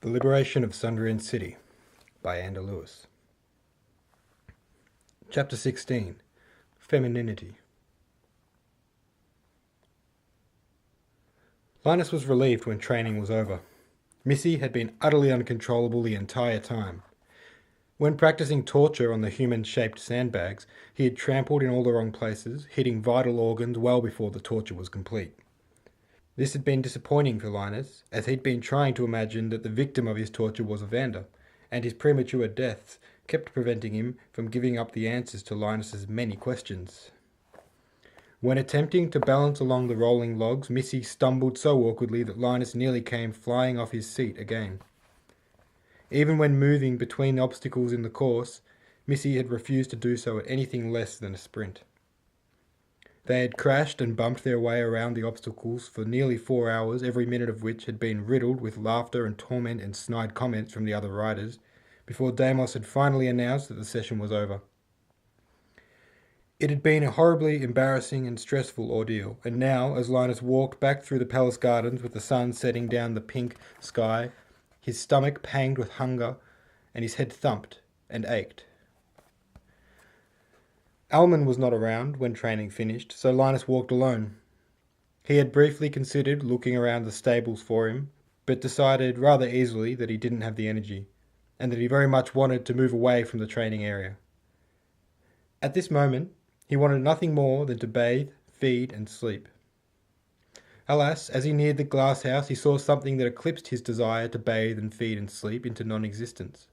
The Liberation of Sundrian City by Andrew Lewis. Chapter 16. Femininity. Linus was relieved when training was over. Missy had been utterly uncontrollable the entire time. When practicing torture on the human-shaped sandbags, he had trampled in all the wrong places, hitting vital organs well before the torture was complete. This had been disappointing for Linus, as he'd been trying to imagine that the victim of his torture was Evander, and his premature deaths kept preventing him from giving up the answers to Linus's many questions. When attempting to balance along the rolling logs, Missy stumbled so awkwardly that Linus nearly came flying off his seat again. Even when moving between the obstacles in the course, Missy had refused to do so at anything less than a sprint. They had crashed and bumped their way around the obstacles for nearly 4 hours, every minute of which had been riddled with laughter and torment and snide comments from the other riders, before Deimos had finally announced that the session was over. It had been a horribly embarrassing and stressful ordeal, and now, as Linus walked back through the palace gardens with the sun setting down the pink sky, his stomach panged with hunger and his head thumped and ached. Alman was not around when training finished, so Linus walked alone. He had briefly considered looking around the stables for him, but decided rather easily that he didn't have the energy, and that he very much wanted to move away from the training area. At this moment, he wanted nothing more than to bathe, feed, and sleep. Alas, as he neared the glass house, he saw something that eclipsed his desire to bathe and feed and sleep into non-existence.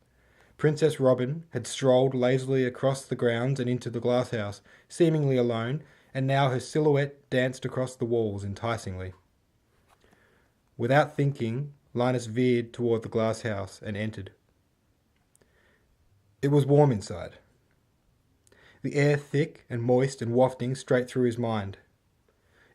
Princess Robin had strolled lazily across the grounds and into the glasshouse, seemingly alone, and now her silhouette danced across the walls enticingly. Without thinking, Linus veered toward the glasshouse and entered. It was warm inside, the air thick and moist and wafting straight through his mind.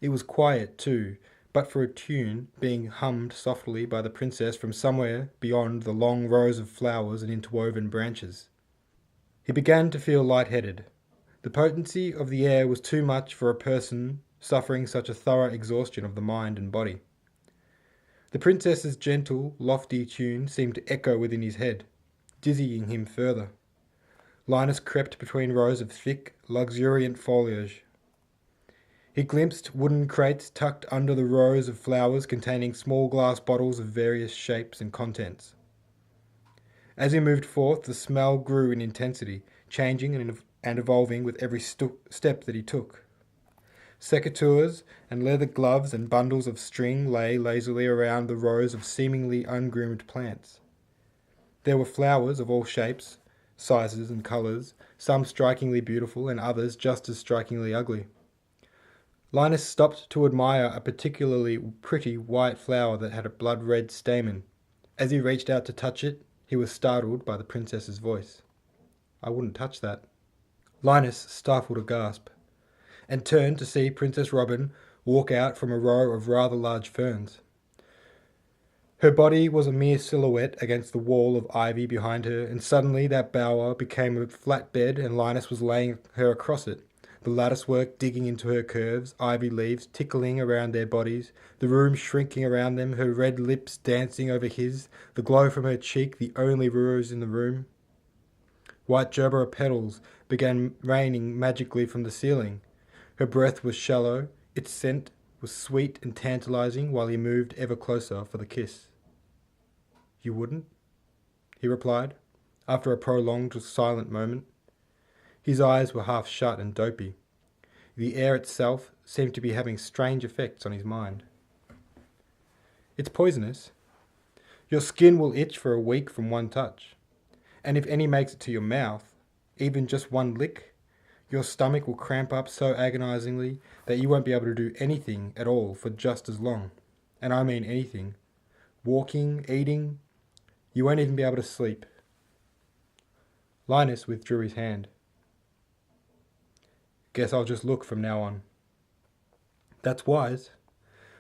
It was quiet too, but for a tune being hummed softly by the princess from somewhere beyond the long rows of flowers and interwoven branches. He began to feel lightheaded. The potency of the air was too much for a person suffering such a thorough exhaustion of the mind and body. The princess's gentle, lofty tune seemed to echo within his head, dizzying him further. Linus crept between rows of thick, luxuriant foliage. He glimpsed wooden crates tucked under the rows of flowers containing small glass bottles of various shapes and contents. As he moved forth, the smell grew in intensity, changing and evolving with every step that he took. Secateurs and leather gloves and bundles of string lay lazily around the rows of seemingly ungroomed plants. There were flowers of all shapes, sizes and colours, some strikingly beautiful and others just as strikingly ugly. Linus stopped to admire a particularly pretty white flower that had a blood-red stamen. As he reached out to touch it, he was startled by the princess's voice. "I wouldn't touch that." Linus stifled a gasp, and turned to see Princess Robin walk out from a row of rather large ferns. Her body was a mere silhouette against the wall of ivy behind her, and suddenly that bower became a flat bed and Linus was laying her across it. The latticework digging into her curves, ivy leaves tickling around their bodies, the room shrinking around them, her red lips dancing over his, the glow from her cheek the only rose in the room. White gerbera petals began raining magically from the ceiling. Her breath was shallow, its scent was sweet and tantalizing while he moved ever closer for the kiss. "You wouldn't?" he replied, after a prolonged silent moment. His eyes were half shut and dopey. The air itself seemed to be having strange effects on his mind. "It's poisonous. Your skin will itch for a week from one touch. And if any makes it to your mouth, even just one lick, your stomach will cramp up so agonizingly that you won't be able to do anything at all for just as long. And I mean anything. Walking, eating. You won't even be able to sleep." Linus withdrew his hand. "Guess I'll just look from now on." "That's wise.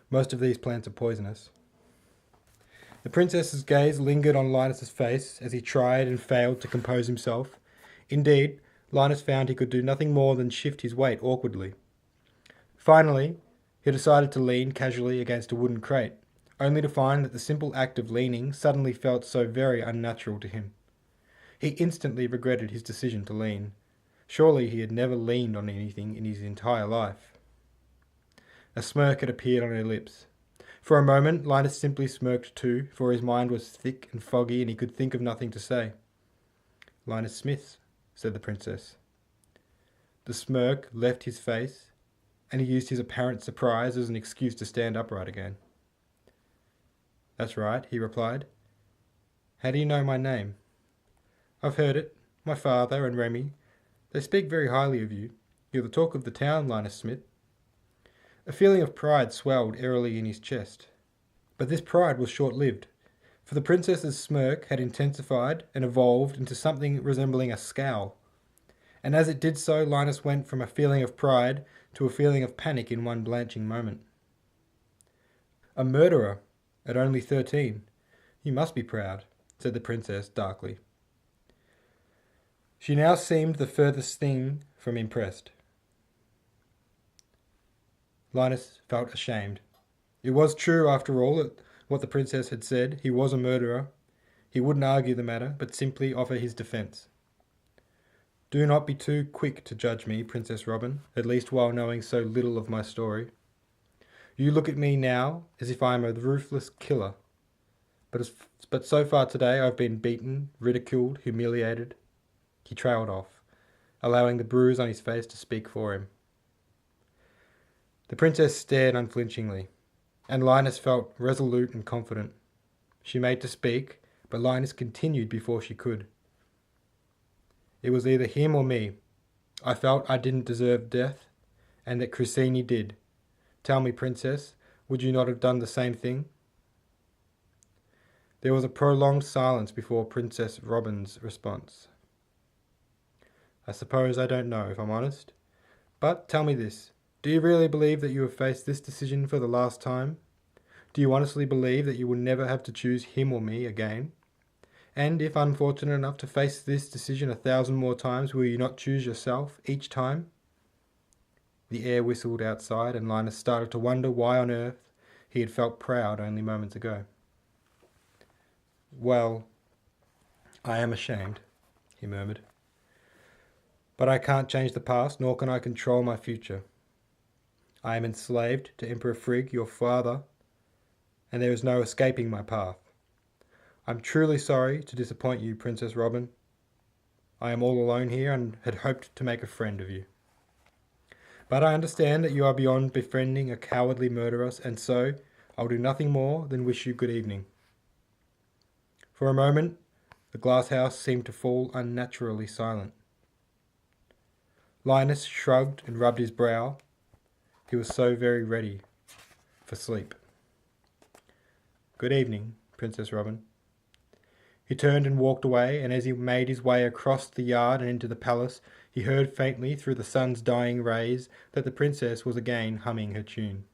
Most of these plants are poisonous." The princess's gaze lingered on Linus's face as he tried and failed to compose himself. Indeed, Linus found he could do nothing more than shift his weight awkwardly. Finally, he decided to lean casually against a wooden crate, only to find that the simple act of leaning suddenly felt so very unnatural to him. He instantly regretted his decision to lean. Surely he had never leaned on anything in his entire life. A smirk had appeared on her lips. For a moment, Linus simply smirked too, for his mind was thick and foggy and he could think of nothing to say. "Linus Smith," said the princess. The smirk left his face, and he used his apparent surprise as an excuse to stand upright again. "That's right," he replied. "How do you know my name?" "I've heard it. My father and Remy, they speak very highly of you. You're the talk of the town, Linus Smith." A feeling of pride swelled airily in his chest. But this pride was short-lived, for the princess's smirk had intensified and evolved into something resembling a scowl. And as it did so, Linus went from a feeling of pride to a feeling of panic in one blanching moment. "A murderer at only 13. You must be proud," said the princess darkly. She now seemed the furthest thing from impressed. Linus felt ashamed. It was true, after all, that what the princess had said. He was a murderer. He wouldn't argue the matter, but simply offer his defence. "Do not be too quick to judge me, Princess Robin, at least while knowing so little of my story. You look at me now as if I am a ruthless killer. But so far today I've been beaten, ridiculed, humiliated." He trailed off, allowing the bruise on his face to speak for him. The princess stared unflinchingly, and Linus felt resolute and confident. She made to speak, but Linus continued before she could. "It was either him or me. I felt I didn't deserve death, and that Cressini did. Tell me, princess, would you not have done the same thing?" There was a prolonged silence before Princess Robin's response. "I suppose I don't know, if I'm honest. But tell me this. Do you really believe that you have faced this decision for the last time? Do you honestly believe that you will never have to choose him or me again? And if unfortunate enough to face this decision 1,000 more times, will you not choose yourself each time?" The air whistled outside, and Linus started to wonder why on earth he had felt proud only moments ago. "Well, I am ashamed," he murmured. "But I can't change the past, nor can I control my future. I am enslaved to Emperor Frigg, your father, and there is no escaping my path. I'm truly sorry to disappoint you, Princess Robin. I am all alone here and had hoped to make a friend of you. But I understand that you are beyond befriending a cowardly murderer, and so I'll do nothing more than wish you good evening." For a moment, the glass house seemed to fall unnaturally silent. Linus shrugged and rubbed his brow. He was so very ready for sleep. "Good evening, Princess Robin." He turned and walked away, and as he made his way across the yard and into the palace, he heard faintly through the sun's dying rays that the princess was again humming her tune.